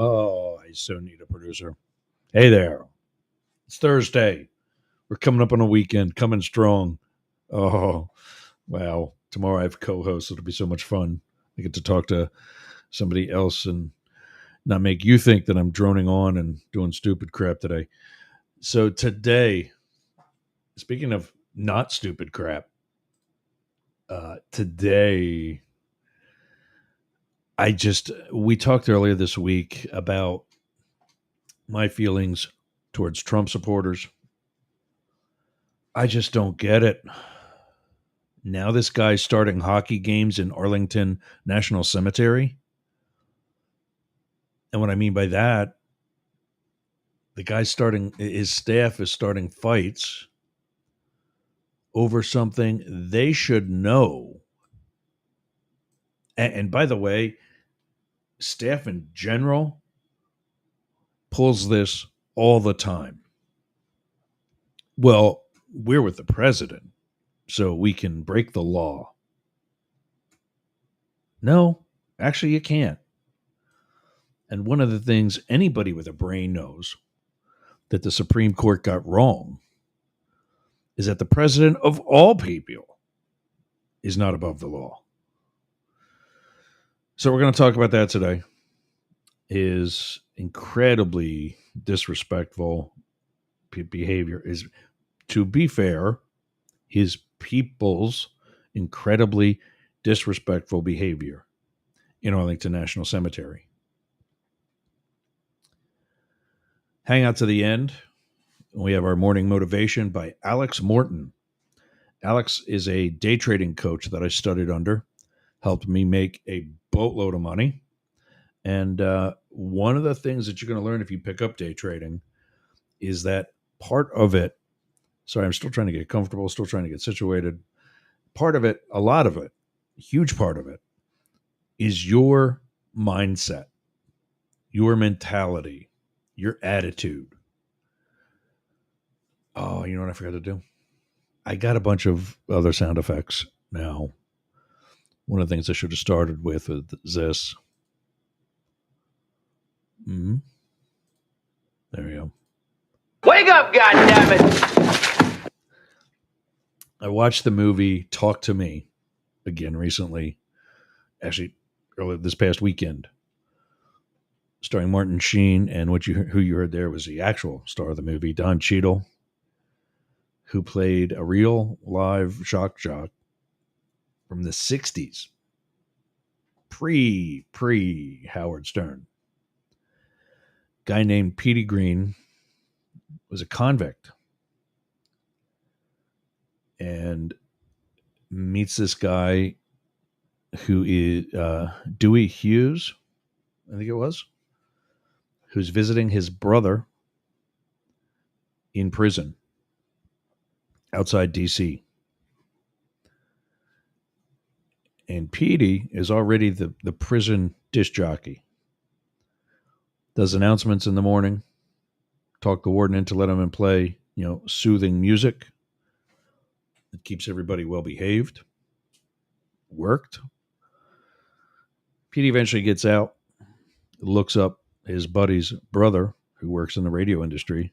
Oh, I so need a producer. Hey there. It's Thursday. We're coming up on a weekend, coming strong. Oh, wow. Tomorrow I have co-hosts. It'll be so much fun. I get to talk to somebody else and not make you think that I'm droning on and doing stupid crap today. So today, speaking of not stupid crap, today we talked earlier this week about my feelings towards Trump supporters. I just don't get it. Now this guy's starting hockey games in Arlington National Cemetery. And what I mean by that, the guy's starting, his staff is starting fights over something they should know. And by the way, staff in general pulls this all the time. Well, we're with the president, so we can break the law. No, actually, you can't. And one of the things anybody with a brain knows that the Supreme Court got wrong is that the president of all people is not above the law. So we're going to talk about that today. His incredibly disrespectful behavior is, to be fair, his people's incredibly disrespectful behavior in Arlington National Cemetery. Hang out to the end. We have our morning motivation by Alex Morton. Alex is a day trading coach that I studied under, helped me make a boatload of money. And one of the things that you're going to learn if you pick up day trading is that part of it, sorry, I'm still trying to get comfortable, still trying to get situated. Part of it, a lot of it, a huge part of it, is your mindset, your mentality, your attitude. Oh, you know what I forgot to do? I got a bunch of other sound effects now. One of the things I should have started with is this. Mm-hmm. There we go. Wake up, goddammit! I watched the movie Talk to Me again recently, actually earlier this past weekend, starring Martin Sheen, and who you heard there was the actual star of the movie, Don Cheadle, who played a real live shock jock from the 60s, pre Howard Stern. Guy named Petey Green was a convict and meets this guy who is Dewey Hughes, I think it was, who's visiting his brother in prison outside D.C. And Petey is already the prison disc jockey. Does announcements in the morning, talk the warden into let him in play, soothing music. It keeps everybody well behaved. Worked. Petey eventually gets out, looks up his buddy's brother who works in the radio industry.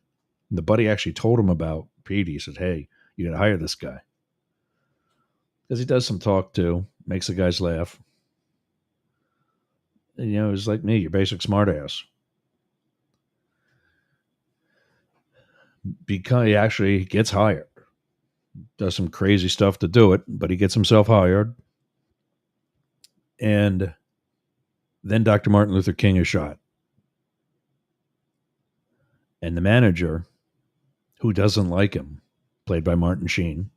And the buddy actually told him about Petey. He said, hey, you got to hire this guy. Because he does some talk too, makes the guys laugh. And, he's like me, your basic smartass. Because he actually gets hired. Does some crazy stuff to do it, but he gets himself hired. And then Dr. Martin Luther King is shot. And the manager, who doesn't like him, played by Martin Sheen,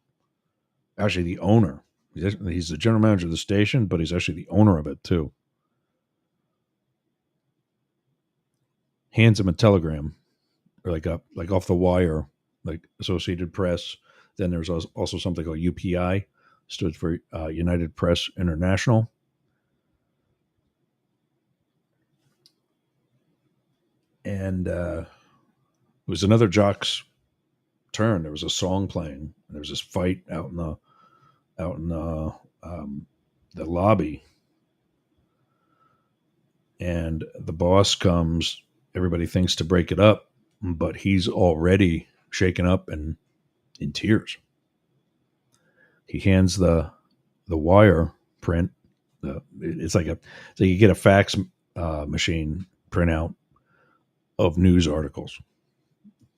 actually the owner. He's the general manager of the station, but he's actually the owner of it too. Hands him a telegram, or like off the wire, like Associated Press. Then there's also something called UPI, stood for United Press International. And it was another jock's turn. There was a song playing. There was this fight out in the lobby, and the boss comes. Everybody thinks to break it up, but he's already shaken up and in tears. He hands the wire print. It's like so you get a fax machine printout of news articles.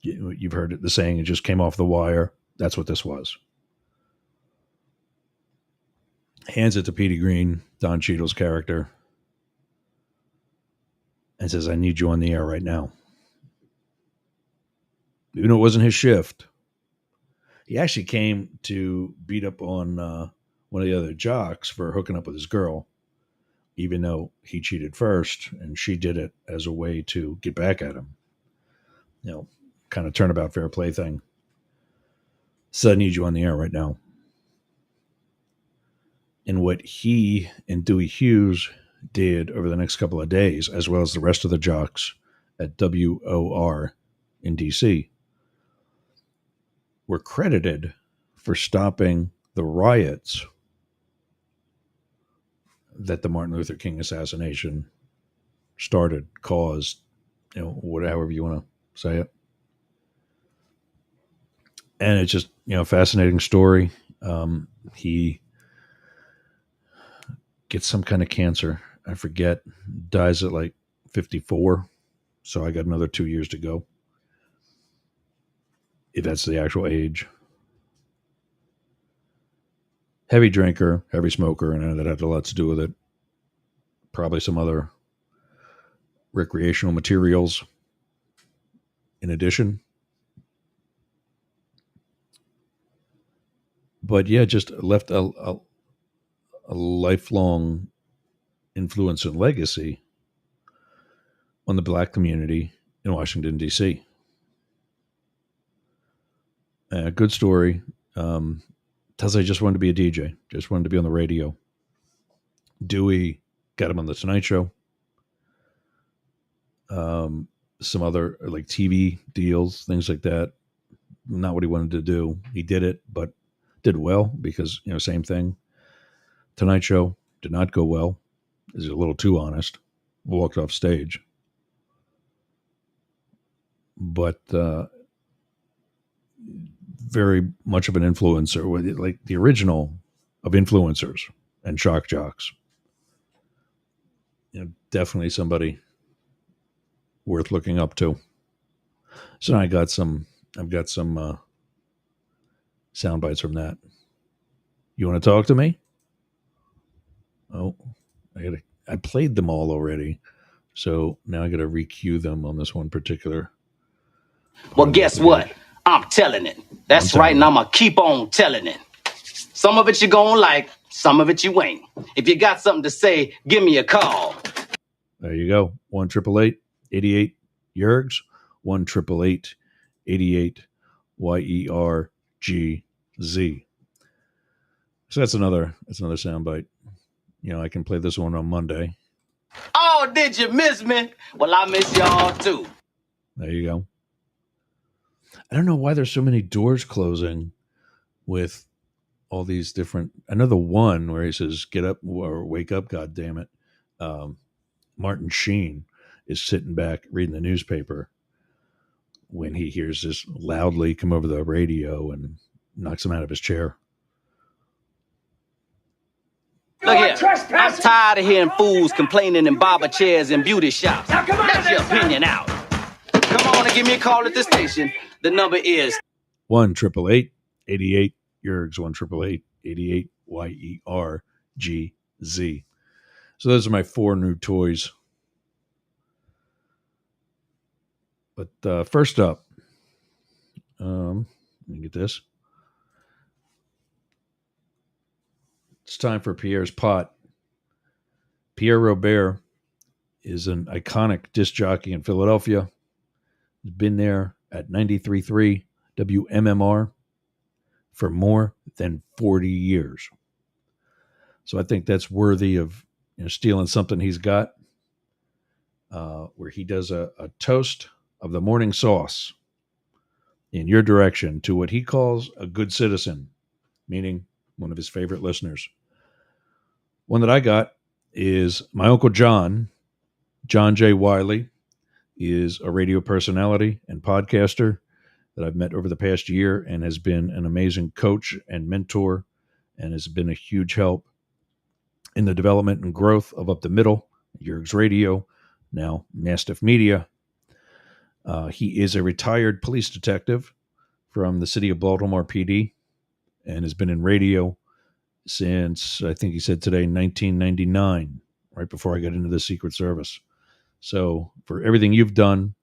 You've heard the saying, it just came off the wire. That's what this was. Hands it to Petey Green, Don Cheadle's character, and says, I need you on the air right now. Even though it wasn't his shift, he actually came to beat up on one of the other jocks for hooking up with his girl, even though he cheated first, and she did it as a way to get back at him. Kind of turnabout fair play thing. So I need you on the air right now. And what he and Dewey Hughes did over the next couple of days, as well as the rest of the jocks at WOR in DC, were credited for stopping the riots that the Martin Luther King assassination started, caused, however you want to say it. And it's just, a fascinating story. He gets some kind of cancer. I forget, dies at like 54. So I got another 2 years to go, if that's the actual age. Heavy drinker, heavy smoker, and that had a lot to do with it. Probably some other recreational materials in addition. But yeah, just left a lifelong influence and legacy on the black community in Washington, D.C. Good story. Tells I just wanted to be a DJ, just wanted to be on the radio. Dewey got him on the Tonight Show. Some other like TV deals, things like that. Not what he wanted to do. He did it, but did well because, same thing. Tonight Show did not go well. Is a little too honest. Walked off stage. But very much of an influencer, like the original of influencers and shock jocks. Definitely somebody worth looking up to. So I've got some sound bites from that. You want to talk to me? Oh, I played them all already. So now I got to recue them on this one particular. Well, guess what? I'm telling it. That's right, and I'm going to keep on telling it. Some of it you're going to like, some of it you ain't. If you got something to say, give me a call. There you go. 1-888-88 Yergs. 1-888-88 YERGZ. So that's another soundbite. I can play this one on Monday. Oh, did you miss me? Well, I miss y'all too. There you go. I don't know why there's so many doors closing with all these different. I know the one where he says, get up or wake up, God damn it. Martin Sheen is sitting back reading the newspaper when he hears this loudly come over the radio and knocks him out of his chair. Look here, I'm tired of hearing fools complaining in barber chairs and beauty shops. That's your opinion out. Come on and give me a call at the station. The number is 1-888-88 Yergs. 1-888-88 YERGZ. So those are my 4 new toys. But first up, let me get this. It's time for Pierre's Pot. Pierre Robert is an iconic disc jockey in Philadelphia. He's been there at 93.3 WMMR for more than 40 years. So I think that's worthy of stealing something he's got, where he does a toast of the morning sauce in your direction to what he calls a good citizen, meaning one of his favorite listeners. One that I got is my Uncle John, John J. Wiley is a radio personality and podcaster that I've met over the past year and has been an amazing coach and mentor and has been a huge help in the development and growth of Up the Middle, Yerg's Radio, now Mastiff Media. He is a retired police detective from the city of Baltimore PD and has been in radio since, I think he said today, 1999, right before I got into the Secret Service. So, for everything you've done,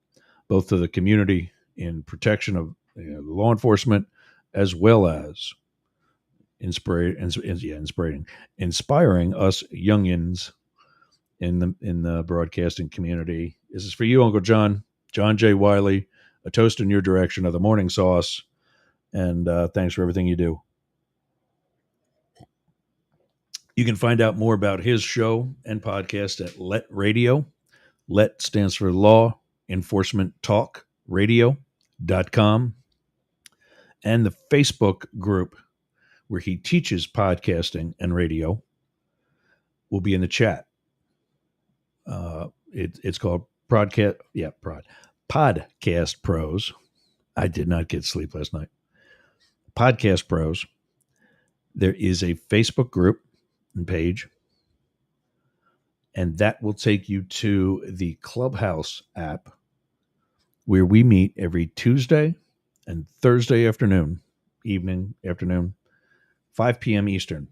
both to the community in protection of law enforcement, as well as inspiring us youngins in the broadcasting community. This is for you, Uncle John, John J. Wiley. A toast in your direction of the morning sauce, and thanks for everything you do. You can find out more about his show and podcast at Let Radio. Let stands for Law Enforcement Talk Radio.com, and the Facebook group where he teaches podcasting and radio will be in the chat. It's called Podcast Pros. I did not get sleep last night. Podcast Pros. There is a Facebook group and page, and that will take you to the Clubhouse app where we meet every Tuesday and Thursday afternoon, 5 p.m. Eastern,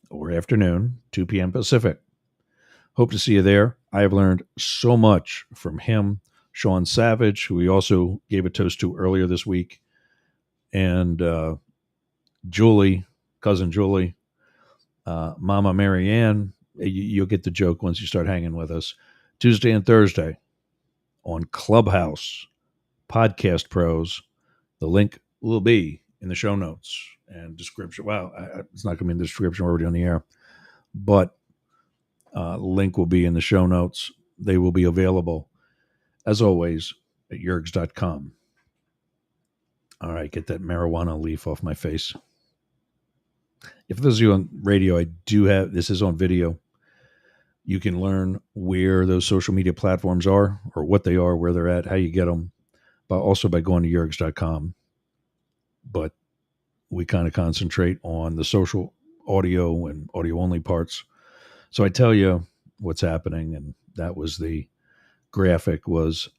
or afternoon, 2 p.m. Pacific. Hope to see you there. I have learned so much from him, Sean Savage, who we also gave a toast to earlier this week, and Julie, cousin Julie, Mama Marianne. You'll get the joke once you start hanging with us. Tuesday and Thursday on Clubhouse Podcast Pros. The link will be in the show notes and description. Wow, it's not going to be in the description. We're already on the air. But link will be in the show notes. They will be available, as always, at yergs.com. All right, get that marijuana leaf off my face. If those of you on radio, I do have, this is on video. You can learn where those social media platforms are, or what they are, where they're at, how you get them, but also by going to yergs.com. But we kind of concentrate on the social audio and audio only parts. So I tell you what's happening, and that was the graphic was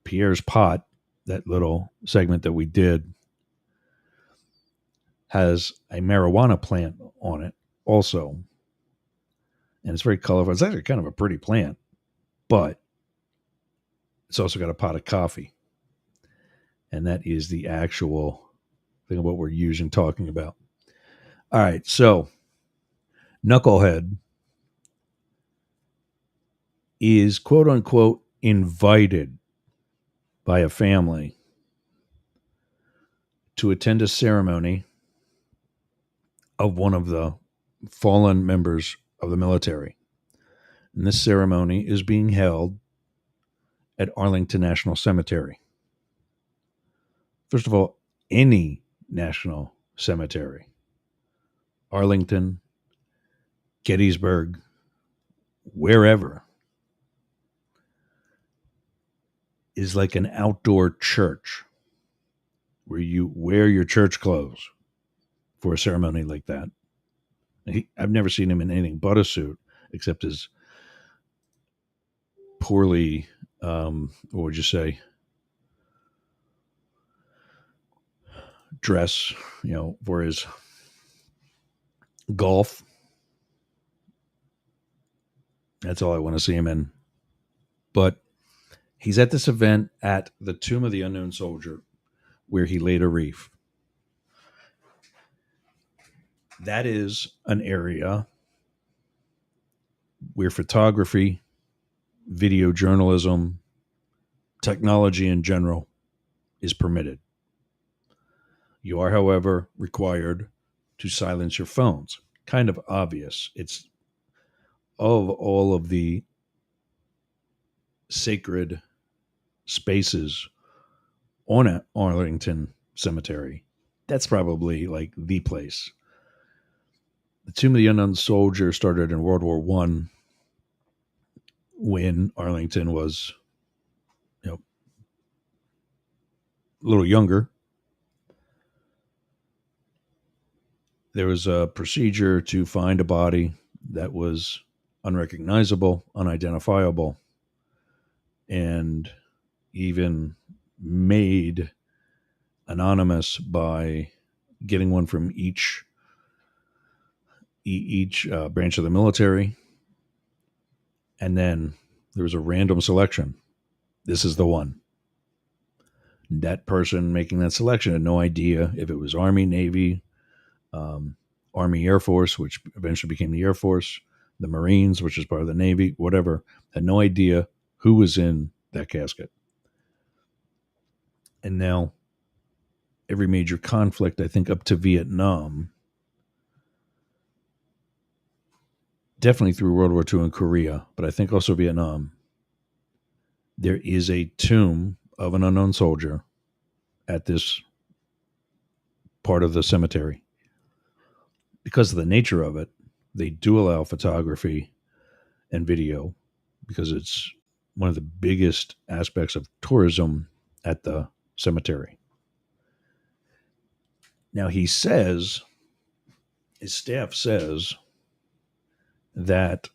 Pierre's pot, that little segment that we did, has a marijuana plant on it also. And it's very colorful. It's actually kind of a pretty plant, but it's also got a pot of coffee. And that is the actual thing of what we're usually talking about. All right, so Knucklehead is quote unquote invited by a family to attend a ceremony of one of the fallen members of the military. And this ceremony is being held at Arlington National Cemetery. First of all, any national cemetery, Arlington, Gettysburg, wherever, is like an outdoor church where you wear your church clothes for a ceremony like that. I've never seen him in anything but a suit, except his poorly, what would you say, dress, for his golf. That's all I want to see him in. But he's at this event at the Tomb of the Unknown Soldier, where he laid a wreath. That is an area where photography, video journalism, technology in general is permitted. You are, however, required to silence your phones. Kind of obvious. It's of all of the sacred spaces on Arlington Cemetery, that's probably like the place. The Tomb of the Unknown Soldier started in World War I when Arlington was, you know, a little younger. There was a procedure to find a body that was unrecognizable, unidentifiable, and even made anonymous by getting one from each branch of the military, and then there was a random selection. This is the one. That person making that selection had no idea if it was Army, Navy, um, Army Air Force, which eventually became the Air Force, the Marines, which is part of the Navy, whatever, had no idea who was in that casket. And now, every major conflict, I think up to Vietnam, definitely through World War II and Korea, but I think also Vietnam, there is a tomb of an unknown soldier at this part of the cemetery. Because of the nature of it, they do allow photography and video because it's one of the biggest aspects of tourism at the cemetery. Now, his staff says that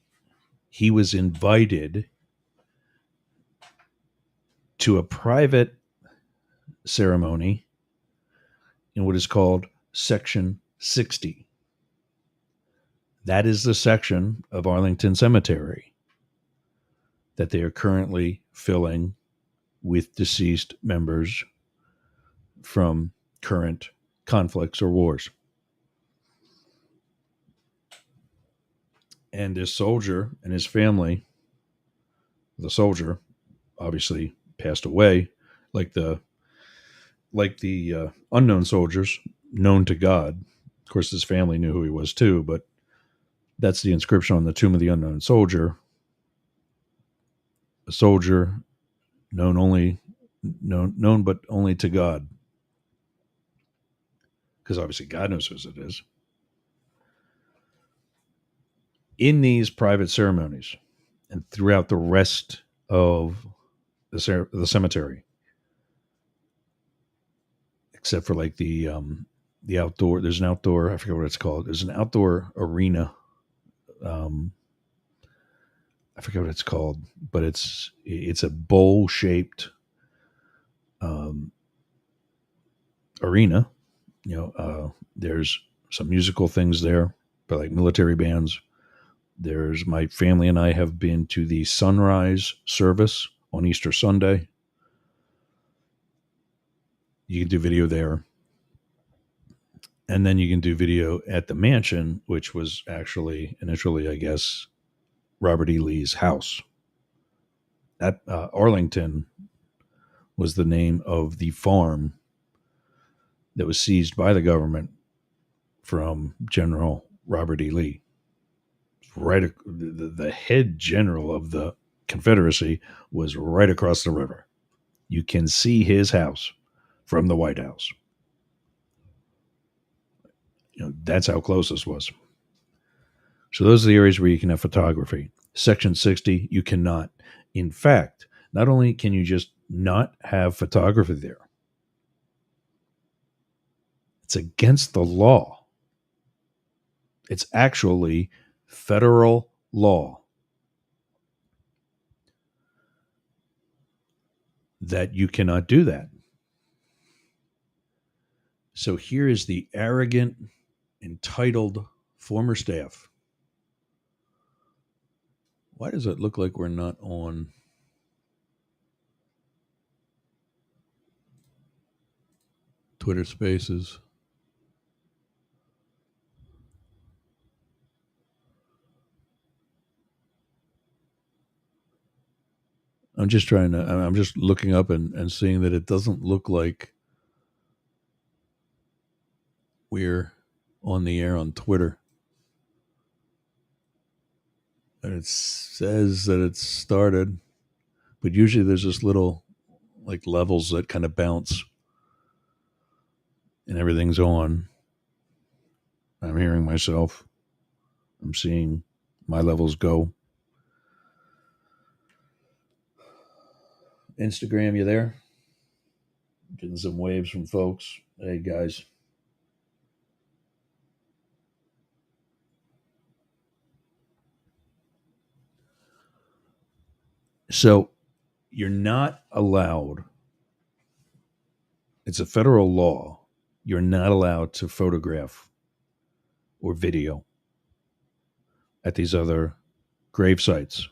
he was invited to a private ceremony in what is called Section 60. That is the section of Arlington Cemetery that they are currently filling with deceased members from current conflicts or wars. And this soldier and his family, the soldier obviously passed away, like the unknown soldiers known to God. Of course, his family knew who he was too, but that's the inscription on the tomb of the unknown soldier. A soldier known but only to God, because obviously God knows who it is. In these private ceremonies and throughout the rest of the cemetery, except for like the outdoor. There's an outdoor. I forget what it's called. There's an outdoor arena. I forget what it's called, but it's a bowl shaped arena. There's some musical things there, but like military bands. There's my family and I have been to the sunrise service on Easter Sunday. You can do video there. And then you can do video at the mansion, which was actually initially, I guess, Robert E. Lee's house. At Arlington was the name of the farm that was seized by the government from General Robert E. Lee. Right, the head general of the Confederacy was right across the river. You can see his house from the White House. That's how close this was. So those are the areas where you can have photography. Section 60, you cannot. In fact, not only can you just not have photography there, it's against the law. It's actually federal law that you cannot do that. So here is the arrogant, entitled former staff. Why does it look like we're not on Twitter Spaces? I'm just looking up and seeing that it doesn't look like we're on the air on Twitter. And it says that it's started, but usually there's this little like levels that kind of bounce and everything's on. I'm hearing myself. I'm seeing my levels go. Instagram, you there? Getting some waves from folks. Hey, guys. So you're not allowed, it's a federal law, you're not allowed to photograph or video at these other grave sites.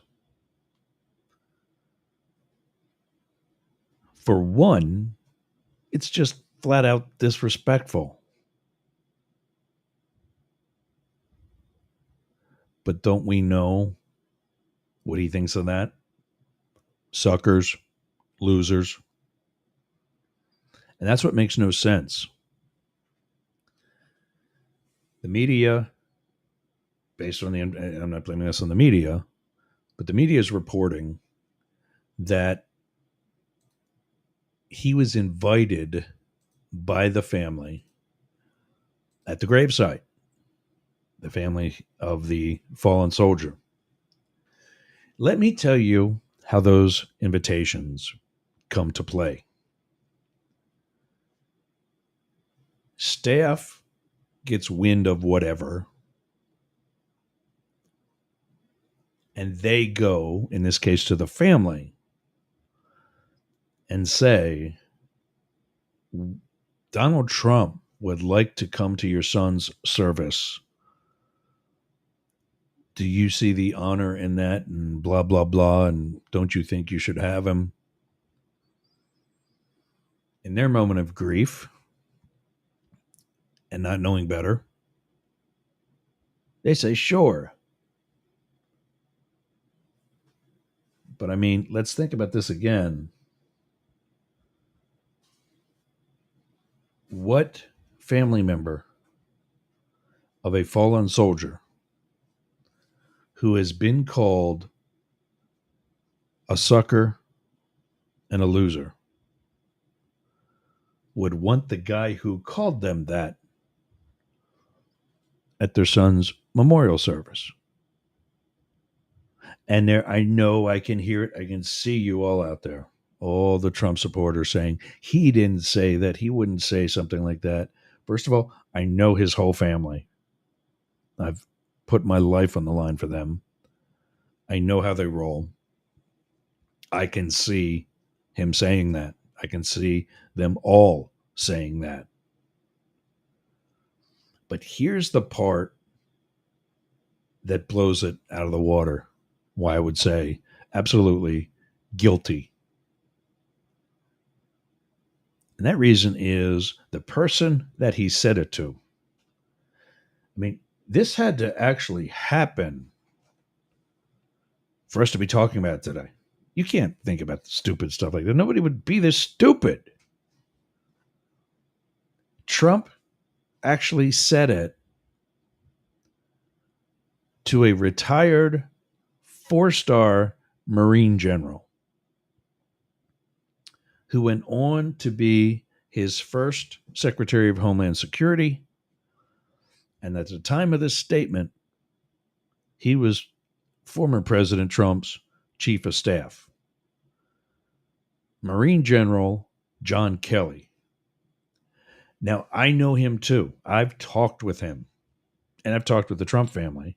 For one, it's just flat out disrespectful. But don't we know what he thinks of that? Suckers, losers. And that's what makes no sense. The media, based on the, I'm not blaming this on the media, but the media is reporting that he was invited by the family at the gravesite, the family of the fallen soldier. Let me tell you how those invitations come to play. Staff gets wind of whatever, and they go, in this case, to the family and say, Donald Trump would like to come to your son's service. Do you see the honor in that? And blah, blah, blah. And don't you think you should have him? In their moment of grief and not knowing better, they say, sure. But I mean, let's think about this again. What family member of a fallen soldier who has been called a sucker and a loser would want the guy who called them that at their son's memorial service? And there, I know I can hear it. I can see you all out there, all the Trump supporters saying he didn't say that. He wouldn't say something like that. First of all, I know his whole family. I've put my life on the line for them. I know how they roll. I can see him saying that. I can see them all saying that. But here's the part that blows it out of the water. Why I would say absolutely guilty. And that reason is the person that he said it to. I mean, this had to actually happen for us to be talking about it today. You can't think about stupid stuff like that. Nobody would be this stupid. Trump actually said it to a retired 4-star Marine general who went on to be his first Secretary of Homeland Security. And at the time of this statement, he was former President Trump's chief of staff, Marine General John Kelly. Now, I know him too. I've talked with him, and I've talked with the Trump family.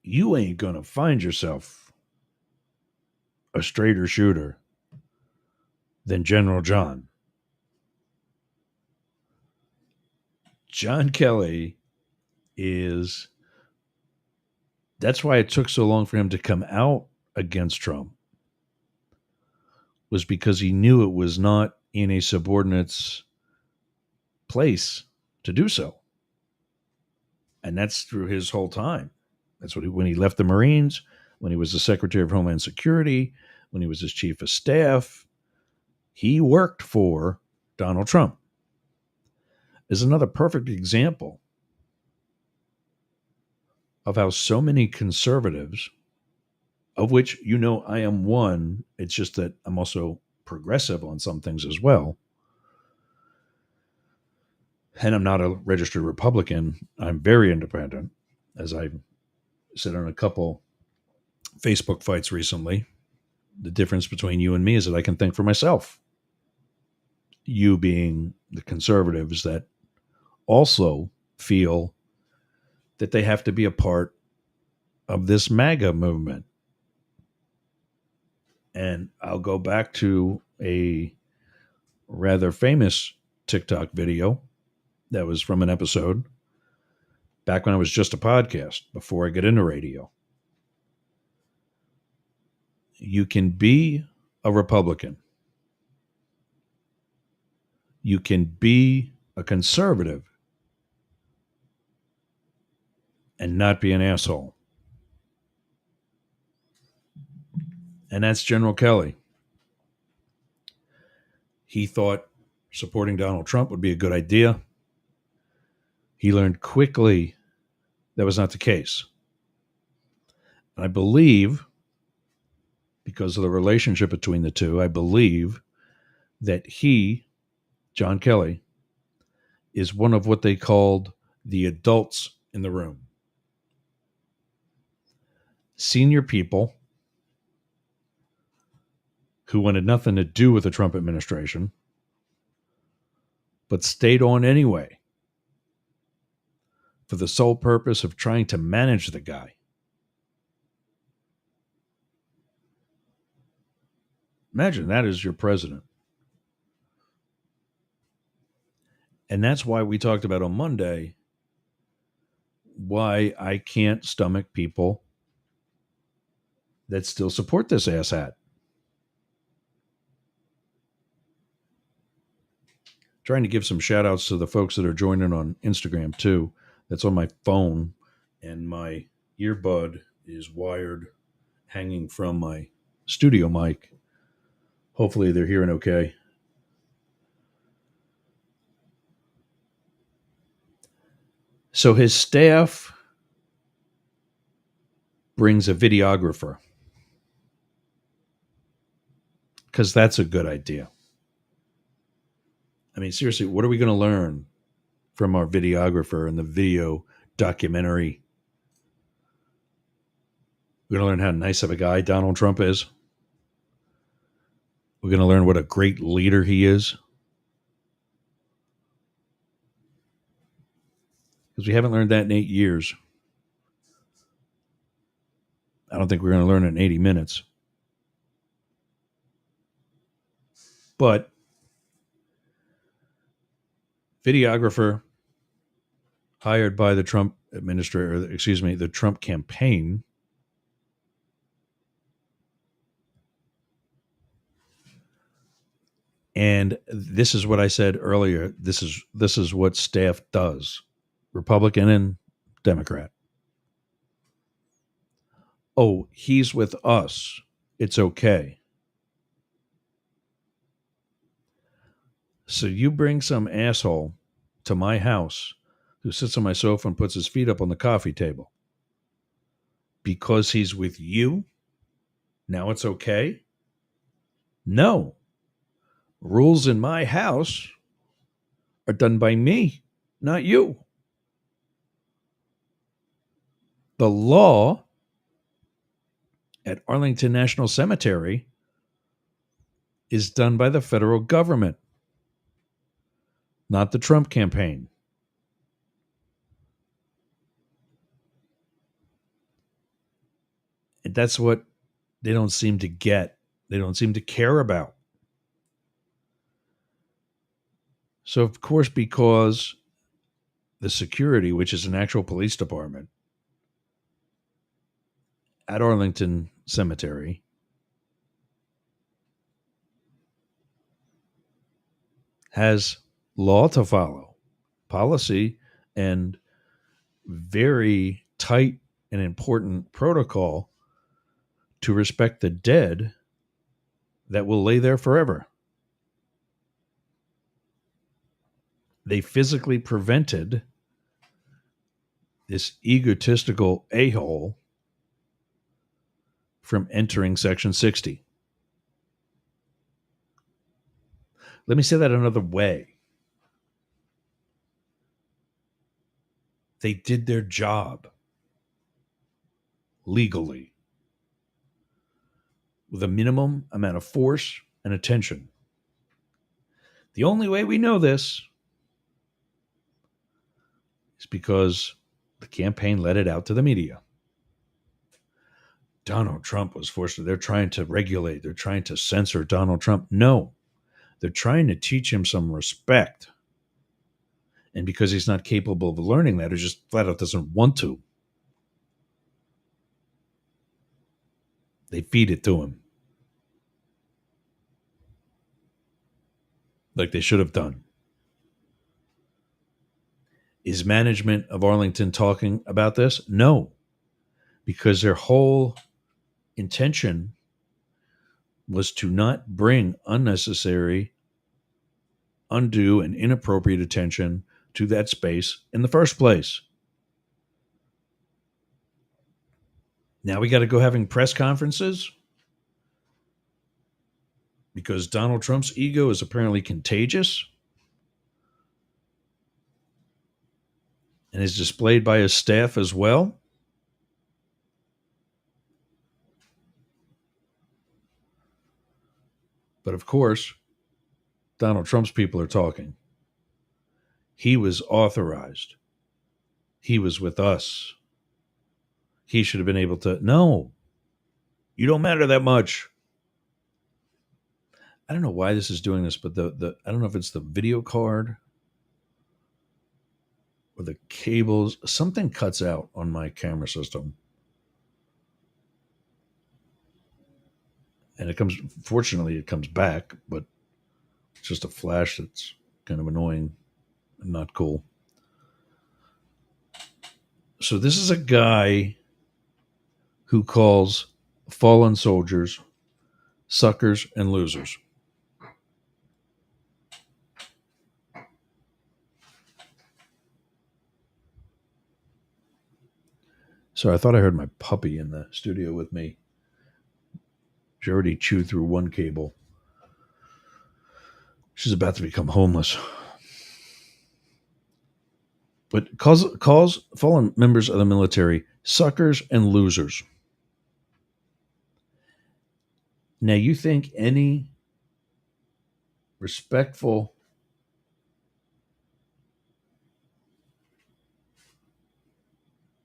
You ain't going to find yourself a straighter shooter than General John. John Kelly is, that's why it took so long for him to come out against Trump, was because he knew it was not in a subordinate's place to do so. And that's through his whole time. That's what when he left the Marines, when he was the Secretary of Homeland Security, when he was his chief of staff, he worked for Donald Trump. Is another perfect example of how so many conservatives, of which you know I am one, it's just that I'm also progressive on some things as well. And I'm not a registered Republican. I'm very independent, as I've said on a couple Facebook fights recently. The difference between you and me is that I can think for myself. You being the conservatives that also feel that they have to be a part of this MAGA movement. And I'll go back to a rather famous TikTok video that was from an episode back when I was just a podcast before I get into radio. You can be a Republican. You can be a conservative and not be an asshole. And that's General Kelly. He thought supporting Donald Trump would be a good idea. He learned quickly that was not the case. And I believe, because of the relationship between the two, I believe that he, John Kelly, is one of what they called the adults in the room. Senior people who wanted nothing to do with the Trump administration, but stayed on anyway for the sole purpose of trying to manage the guy. Imagine that is your president. And that's why we talked about on Monday why I can't stomach people that still support this asshat. Trying to give some shout outs to the folks that are joining on Instagram too. That's on my phone, and my earbud is wired hanging from my studio mic. Hopefully they're hearing okay. So his staff brings a videographer because that's a good idea. I mean, seriously, what are we going to learn from our videographer in the video documentary? We're going to learn how nice of a guy Donald Trump is. We're going to learn what a great leader he is. Because we haven't learned that in 8 years. I don't think we're going to learn it in 80 minutes. But videographer hired by the Trump administrator, the Trump campaign, and this is what I said earlier. This is what staff does, Republican and Democrat. Oh, he's with us. It's okay. So you bring some asshole to my house who sits on my sofa and puts his feet up on the coffee table because he's with you. Now it's okay? No. Rules in my house are done by me, not you. The law at Arlington National Cemetery is done by the federal government, not the Trump campaign. And that's what they don't seem to get. They don't seem to care about. So, of course, because the security, which is an actual police department at Arlington Cemetery, has law to follow, policy, and very tight and important protocol to respect the dead that will lay there forever. They physically prevented this egotistical a-hole from entering Section 60. Let me say that another way. They did their job legally. with a minimum amount of force and attention. The only way we know this is because the campaign let it out to the media. Donald Trump was forced to, they're trying to regulate, they're trying to censor Donald Trump. No, they're trying to teach him some respect. And because he's not capable of learning that, or just flat out doesn't want to, they feed it to him. Like they should have done. Is management of Arlington talking about this? No, because their whole intention was to not bring unnecessary, undue, and inappropriate attention to that space in the first place. Now we got to go having press conferences because Donald Trump's ego is apparently contagious and is displayed by his staff as well. But of course, Donald Trump's people are talking. He was authorized. He was with us. He should have been able to. No, you don't matter that much. I don't know why this is doing this, but the I don't know if it's the video card or the cables. Something cuts out on my camera system. And it comes, fortunately, it comes back, but it's just a flash that's kind of annoying and not cool. So this is a guy who calls fallen soldiers suckers and losers. So I thought I heard my puppy in the studio with me. She already chewed through one cable. She's about to become homeless. But calls fallen members of the military suckers and losers. Now, you think any respectful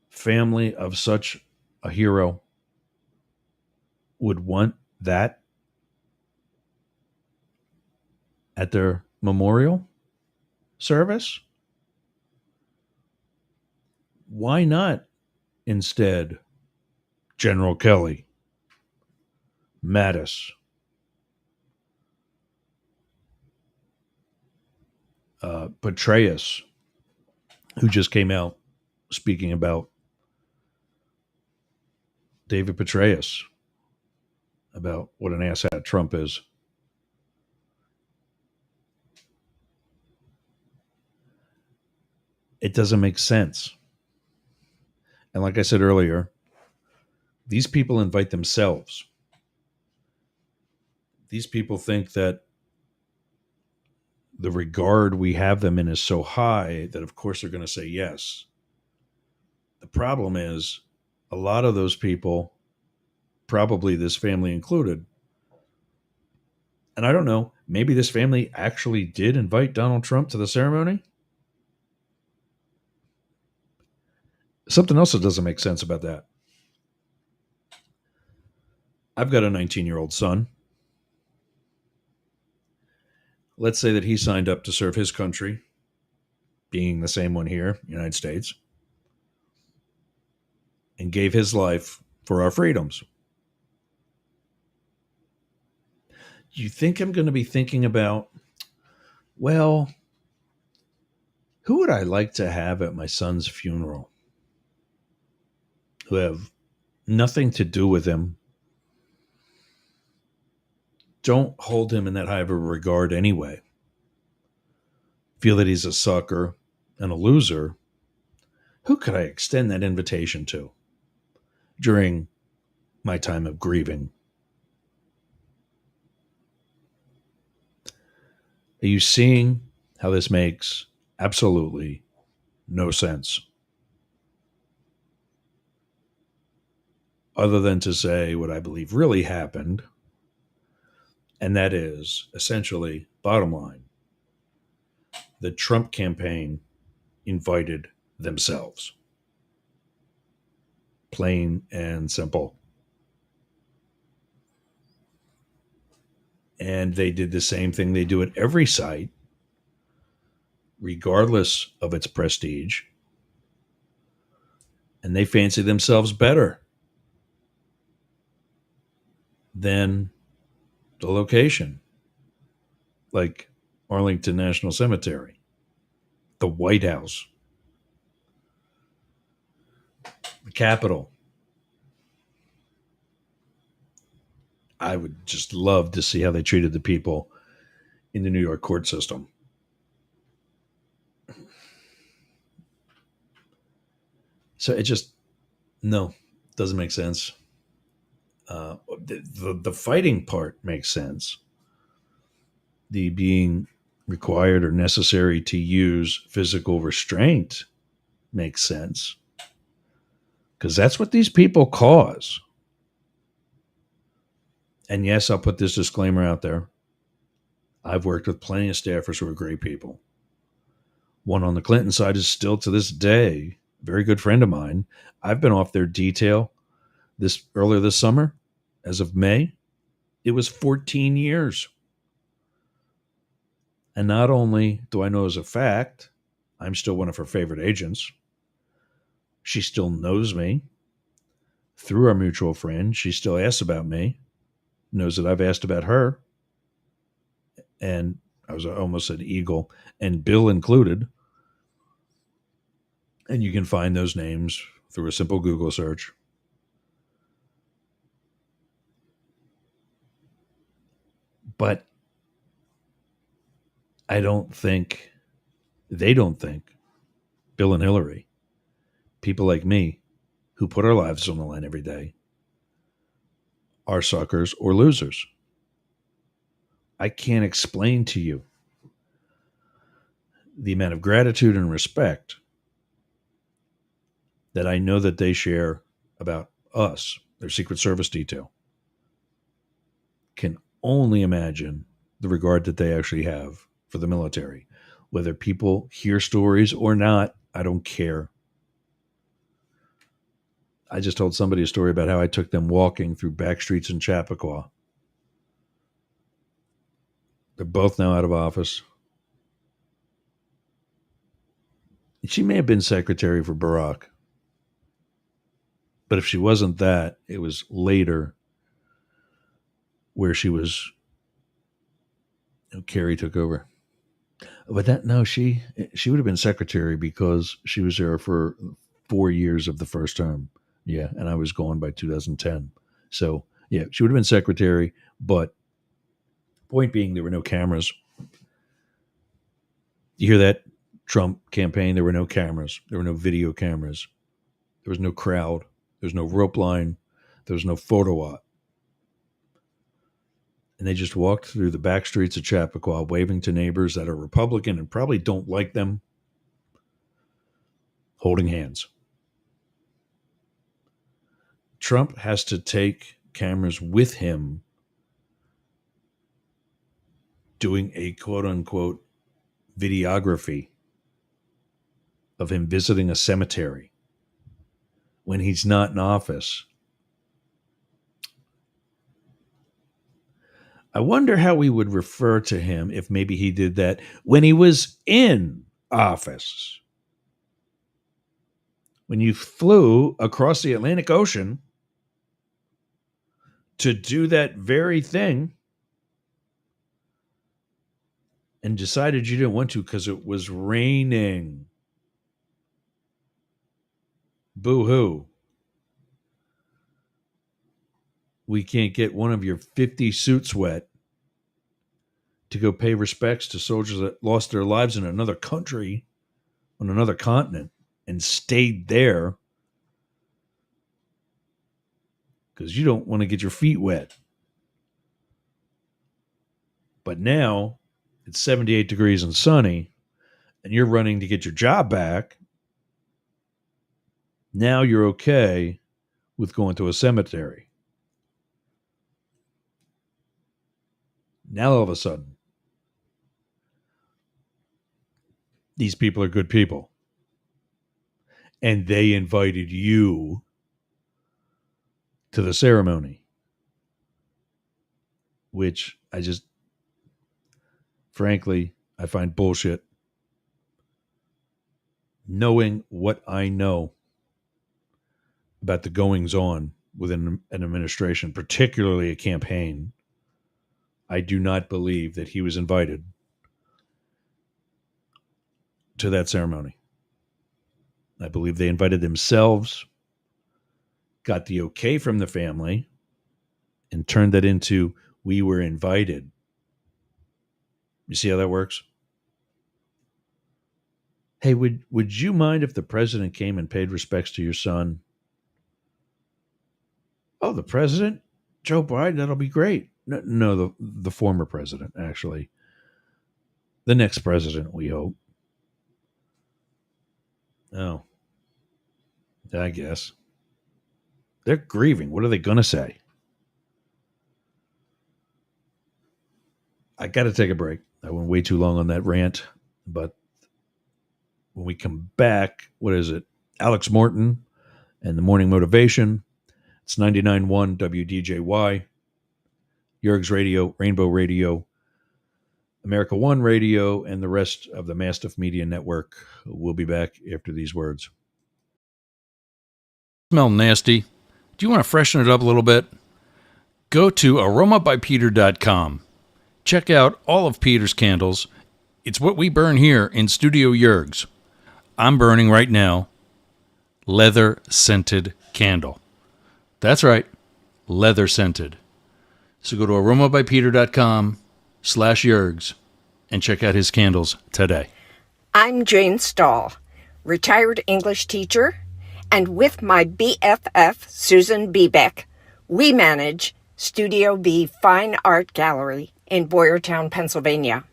family of such a hero would want that at their memorial service? Why not instead General Kelly, Mattis, Petraeus, who just came out speaking about David Petraeus, about what an asshat Trump is. It doesn't make sense. And like I said earlier, these people invite themselves. These people think that the regard we have them in is so high that, of course, they're going to say yes. The problem is a lot of those people, probably this family included, and I don't know, maybe this family actually did invite Donald Trump to the ceremony. Something else that doesn't make sense about that. I've got a 19-year-old son. Let's say that he signed up to serve his country, being the same one here, United States, and gave his life for our freedoms. You think I'm going to be thinking about, well, who would I like to have at my son's funeral? Who have nothing to do with him, don't hold him in that high of a regard anyway, feel that he's a sucker and a loser. Who could I extend that invitation to during my time of grieving? Are you seeing how this makes absolutely no sense? Other than to say what I believe really happened, And that is essentially, bottom line, the Trump campaign invited themselves. Plain and simple. And they did the same thing they do at every site, regardless of its prestige. And they fancy themselves better than the location, like Arlington National Cemetery, the White House, the Capitol. I would just love to see how they treated the people in the New York court system. So it just, no, doesn't make sense. The fighting part makes sense. The being required or necessary to use physical restraint makes sense, because that's what these people cause. And yes, I'll put this disclaimer out there. I've worked with plenty of staffers who are great people. One on the Clinton side is still to this day a very good friend of mine. I've been off their detail this earlier this summer. As of May, it was 14 years. And not only do I know as a fact, I'm still one of her favorite agents. She still knows me through our mutual friend. She still asks about me, knows that I've asked about her. And I was almost an eagle, and Bill included. And you can find those names through a simple Google search. But I don't think, they don't think, Bill and Hillary, people like me who put our lives on the line every day, are suckers or losers. I can't explain to you the amount of gratitude and respect that I know that they share about us, their Secret Service detail. Can only imagine the regard that they actually have for the military. Whether people hear stories or not, I don't care. I just told somebody a story about how I took them walking through back streets in Chappaqua. They're both now out of office. She may have been secretary for Barack. But if she wasn't that, it was later where she was, Kerry took over. But that, no, she would have been secretary because she was there for 4 years of the first term. Yeah, and I was gone by 2010. So yeah, she would have been secretary. But point being, there were no cameras. You hear that Trump campaign? There were no cameras. There were no video cameras. There was no crowd. There was no rope line. There was no photo op. And they just walked through the back streets of Chappaqua, waving to neighbors that are Republican and probably don't like them, holding hands. Trump has to take cameras with him doing a quote unquote videography of him visiting a cemetery when he's not in office. I wonder how we would refer to him if maybe he did that when he was in office. When you flew across the Atlantic Ocean to do that very thing and decided you didn't want to because it was raining. Boo-hoo. We can't get one of your 50 suits wet to go pay respects to soldiers that lost their lives in another country, on another continent, and stayed there because you don't want to get your feet wet. But now it's 78 degrees and sunny, and you're running to get your job back. Now you're okay with going to a cemetery. Now all of a sudden, these people are good people. And they invited you to the ceremony, which frankly, I find bullshit. Knowing what I know about the goings on within an administration, particularly a campaign, I do not believe that he was invited to that ceremony. I believe they invited themselves, got the okay from the family, and turned that into we were invited. You see how that works? Hey, would you mind if the president came and paid respects to your son? Oh, the president? Joe Biden, that'll be great. No, the former president, actually. The next president, we hope. Oh, I guess. They're grieving. What are they going to say? I got to take a break. I went way too long on that rant. But when we come back, what is it? Alex Morton and the Morning Motivation. It's 99.1 WDJY, Yerg's Radio, Rainbow Radio, America One Radio, and the rest of the Mastiff Media Network. We'll be back after these words. Smell nasty. Do you want to freshen it up a little bit? Go to aromabypeter.com. Check out all of Peter's candles. It's what we burn here in Studio Yerg's. I'm burning right now leather scented candle. That's right, leather scented. So go to aromabypeter.com/Yerg's and check out his candles today. I'm Jane Stahl, retired English teacher, and with my BFF, Susan Bebeck, we manage Studio B Fine Art Gallery in Boyertown, Pennsylvania.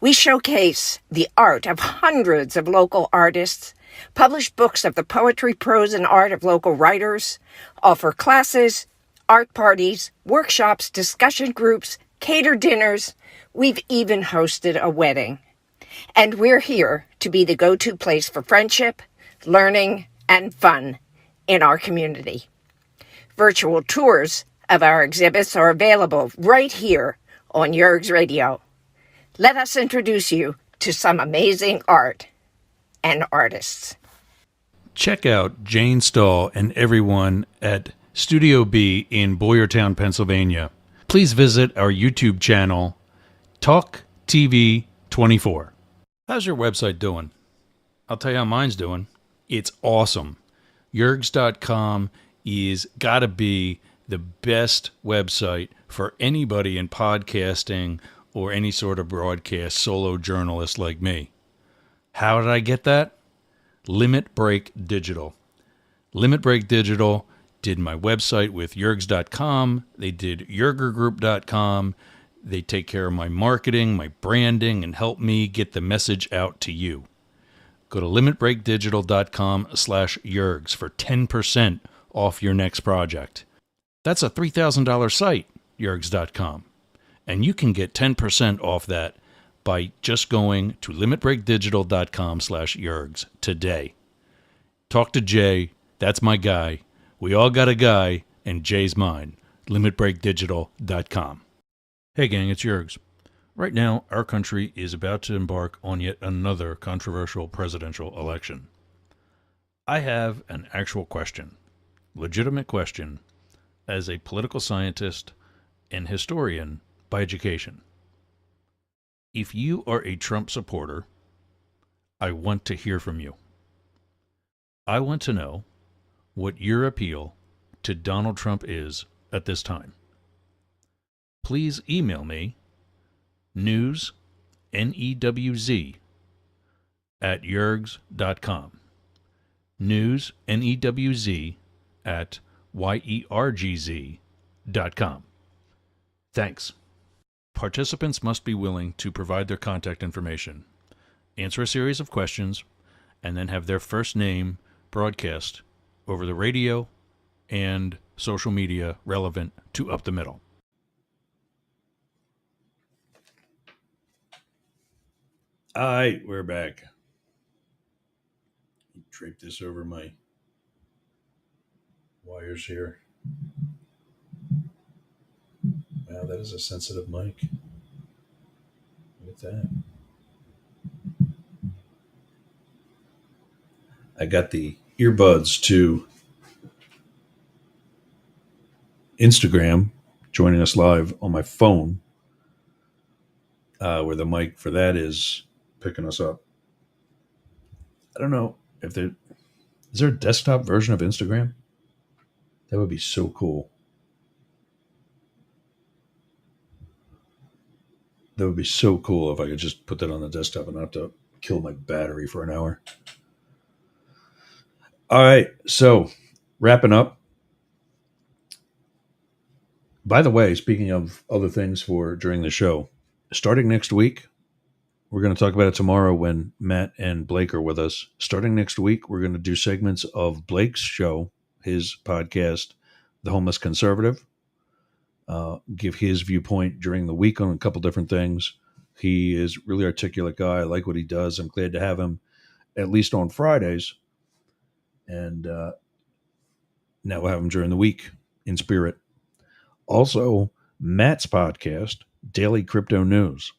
We showcase the art of hundreds of local artists, publish books of the poetry, prose, and art of local writers, offer classes, art parties, workshops, discussion groups, cater dinners. We've even hosted a wedding. And we're here to be the go-to place for friendship, learning, and fun in our community. Virtual tours of our exhibits are available right here on Yerg's Radio. Let us introduce you to some amazing art and artists. Check out Jane Stahl and everyone at Studio B in Boyertown, Pennsylvania. Please visit our YouTube channel, Talk TV 24. How's your website doing? I'll tell you how mine's doing. It's awesome. Yergs.com is gotta be the best website for anybody in podcasting or any sort of broadcast solo journalist like me. How did I get that? Limit Break Digital. Limit Break Digital did my website with Yergs.com. They did YergerGroup.com. They take care of my marketing, my branding, and help me get the message out to you. Go to limitbreakdigital.com/Yergs for 10% off your next project. That's a $3,000 site, Yergs.com. And you can get 10% off that by just going to limitbreakdigital.com/Yergs today. Talk to Jay. That's my guy. We all got a guy, and Jay's mine. limitbreakdigital.com. Hey gang, it's Yergs. Right now, our country is about to embark on yet another controversial presidential election. I have an actual question, legitimate question, as a political scientist and historian by education. If you are a Trump supporter, I want to hear from you. I want to know what your appeal to Donald Trump is at this time. Please email me news, N-E-W-Z, at yergs.com. News, N-E-W-Z, at yergz.com. Thanks. Participants must be willing to provide their contact information, answer a series of questions, and then have their first name broadcast over the radio and social media relevant to Up the Middle. All right, we're back. Drape this over my wires here. Wow, that is a sensitive mic. Look at that. I got the earbuds to Instagram, joining us live on my phone, where the mic for that is picking us up. I don't know if there is there a desktop version of Instagram. That would be so cool. That would be so cool if I could just put that on the desktop and not have to kill my battery for an hour. All right, so wrapping up. By the way, speaking of other things for during the show, starting next week, we're going to talk about it tomorrow when Matt and Blake are with us. Starting next week, we're going to do segments of Blake's show, his podcast, The Homeless Conservative. Give his viewpoint during the week on a couple different things. He is a really articulate guy. I like what he does. I'm glad to have him at least on Fridays. And now we'll have him during the week in spirit. Also, Matt's podcast, Daily Crypto News,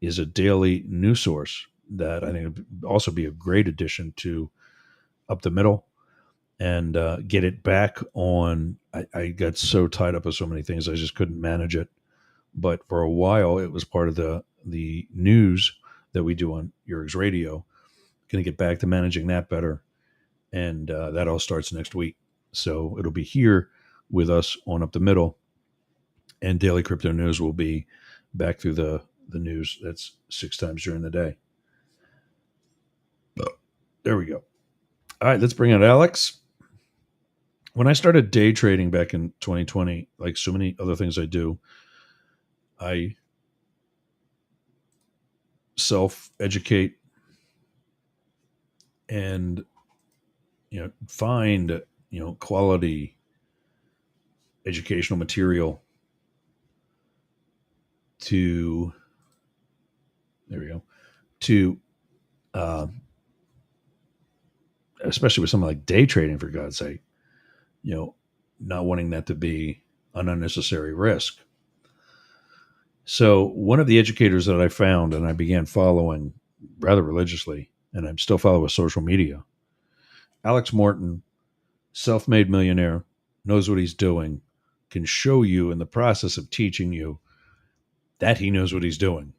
is a daily news source that I think would also be a great addition to Up the Middle and get it back on. I got so tied up with so many things, I just couldn't manage it. But for a while, it was part of the news that we do on Yurg's Radio. Going to get back to managing that better. And that all starts next week. So it'll be here with us on Up the Middle. And Daily Crypto News will be back through the news. That's 6 times during the day. There we go. All right, let's bring out Alex. When I started day trading back in 2020, like so many other things I do, I self-educate and find quality educational material to especially with something like day trading, for God's sake, not wanting that to be an unnecessary risk. So one of the educators that I found and I began following rather religiously, and I'm still following with social media, Alex Morton, self-made millionaire, knows what he's doing, can show you in the process of teaching you that he knows what he's doing.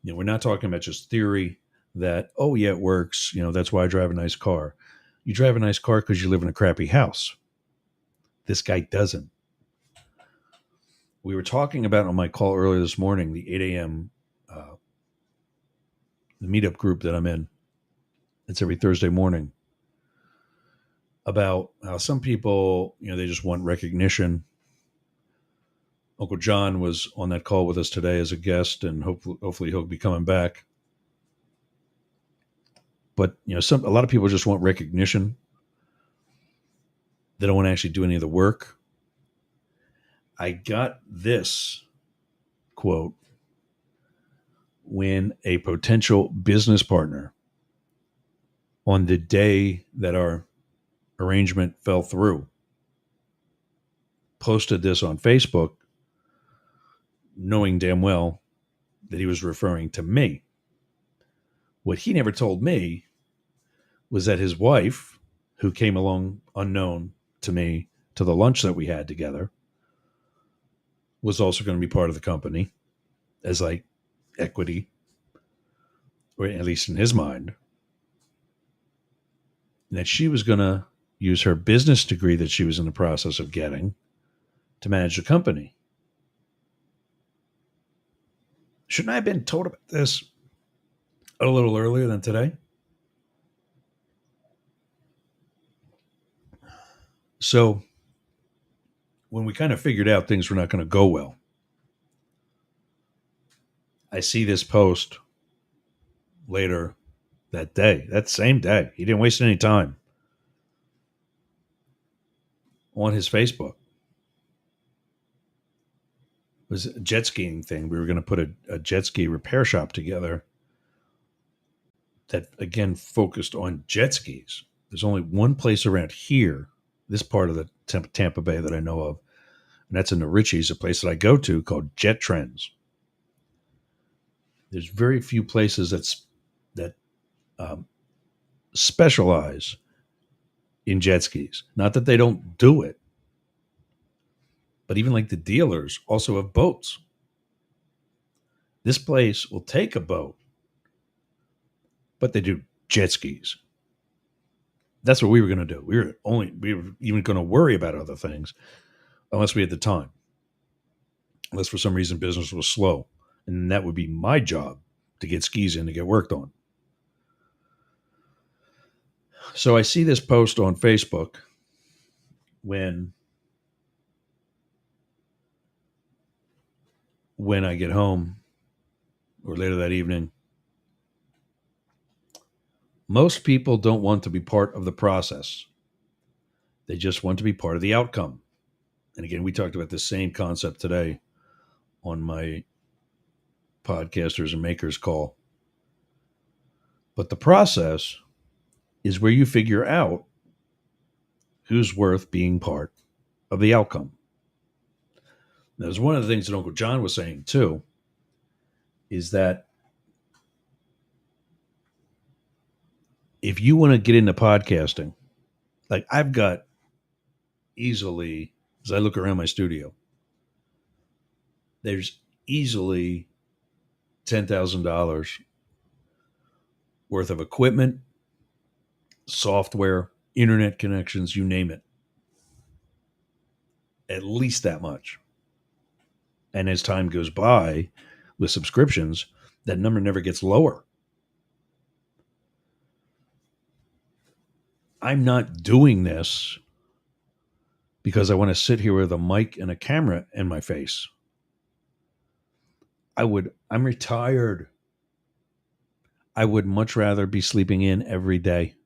We're not talking about just theory that, oh yeah, it works. That's why I drive a nice car. You drive a nice car because you live in a crappy house. This guy doesn't. We were talking about on my call earlier this morning, the 8 a.m. The meetup group that I'm in. It's every Thursday morning. About how some people, they just want recognition. Uncle John was on that call with us today as a guest, and hopefully he'll be coming back. But a lot of people just want recognition. They don't want to actually do any of the work. I got this quote when a potential business partner, on the day that our arrangement fell through, posted this on Facebook, knowing damn well that he was referring to me. What he never told me was that his wife, who came along unknown to me to the lunch that we had together, was also going to be part of the company as like equity, or at least in his mind. And that she was going to use her business degree that she was in the process of getting to manage the company. Shouldn't I have been told about this a little earlier than today? So when we kind of figured out things were not going to go well, I see this post later that day, that same day. He didn't waste any time on his Facebook. It was a jet skiing thing. We were going to put a jet ski repair shop together that, again, focused on jet skis. There's only one place around here, this part of the Tampa Bay that I know of, and that's in the Richies, a place that I go to called Jet Trends. There's very few places that um, specialize in jet skis. Not that they don't do it, but even like the dealers also have boats. This place will take a boat, but they do jet skis. That's what we were going to do. We were even going to worry about other things unless we had the time. Unless for some reason business was slow. And that would be my job to get skis in to get worked on. So I see this post on Facebook when I get home or later that evening. Most people don't want to be part of the process. They just want to be part of the outcome. And again, we talked about the same concept today on my podcasters and makers call. But the process is where you figure out who's worth being part of the outcome. Now, there's one of the things that Uncle John was saying too, is that if you want to get into podcasting, like I've got easily, as I look around my studio, there's easily $10,000 worth of equipment, software, internet connections, you name it. At least that much. And as time goes by with subscriptions, that number never gets lower. I'm not doing this because I want to sit here with a mic and a camera in my face. I'm retired. I would much rather be sleeping in every day,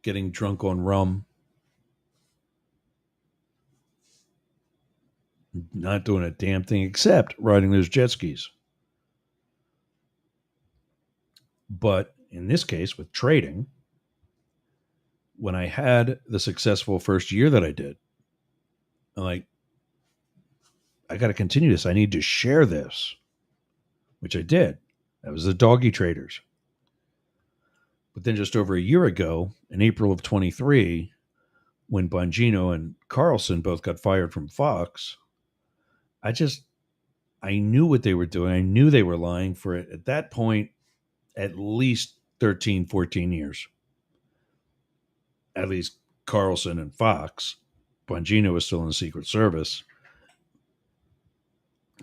getting drunk on rum, not doing a damn thing except riding those jet skis. But in this case, with trading, when I had the successful first year that I did, I'm like, I got to continue this. I need to share this, which I did. That was the doggy traders. But then just over a year ago, in April of 23, when Bongino and Carlson both got fired from Fox, I knew what they were doing. I knew they were lying for it at that point, at least 13, 14 years. At least Carlson and Fox. Bongino was still in the Secret Service.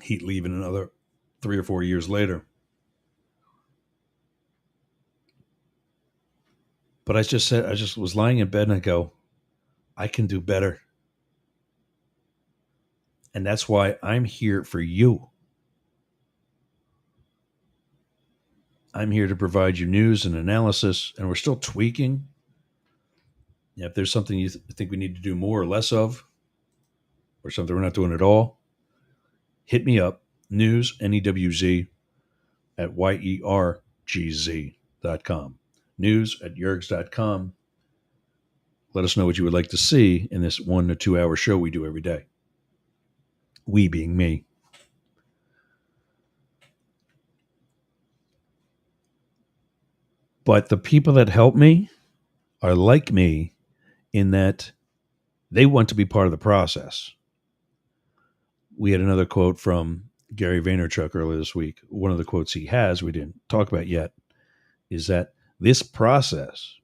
He'd leave in another 3 or 4 years later. But I just was lying in bed and I go, I can do better. And that's why I'm here for you. I'm here to provide you news and analysis, and we're still tweaking. If there's something you think we need to do more or less of, or something we're not doing at all, hit me up, news, NEWZ, at YERGZ.com. News at yergs.com. Let us know what you would like to see in this 1 to 2 hour show we do every day. We being me. But the people that help me are like me in that they want to be part of the process. We had another quote from Gary Vaynerchuk earlier this week. One of the quotes he has, we didn't talk about yet, is that this process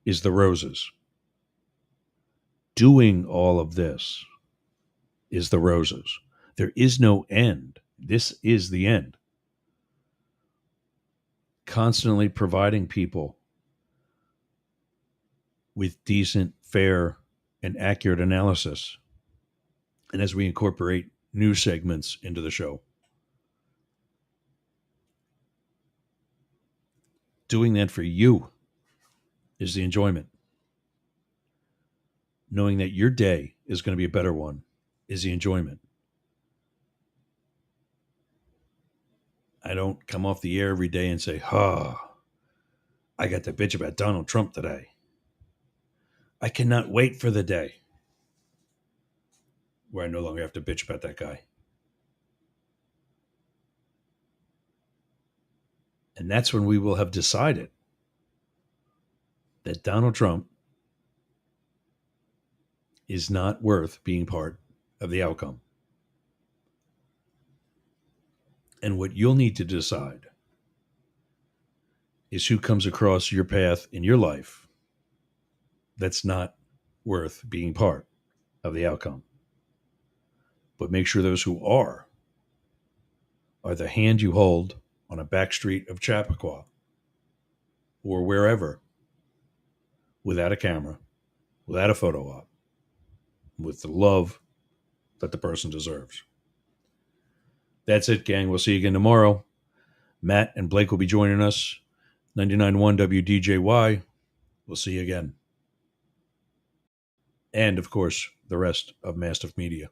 is the roses. Doing all of this is the roses. There is no end. This is the end. Constantly providing people with decent, fair, and accurate analysis. And as we incorporate new segments into the show, doing that for you is the enjoyment. Knowing that your day is going to be a better one is the enjoyment. I don't come off the air every day and say, I got to bitch about Donald Trump today. I cannot wait for the day where I no longer have to bitch about that guy. And that's when we will have decided that Donald Trump is not worth being part of the outcome. And what you'll need to decide is who comes across your path in your life that's not worth being part of the outcome. But make sure those who are the hand you hold on a back street of Chappaqua or wherever without a camera, without a photo op, with the love that the person deserves. That's it, gang. We'll see you again tomorrow. Matt and Blake will be joining us. 99.1 WDJY. We'll see you again. And, of course, the rest of Mastiff Media.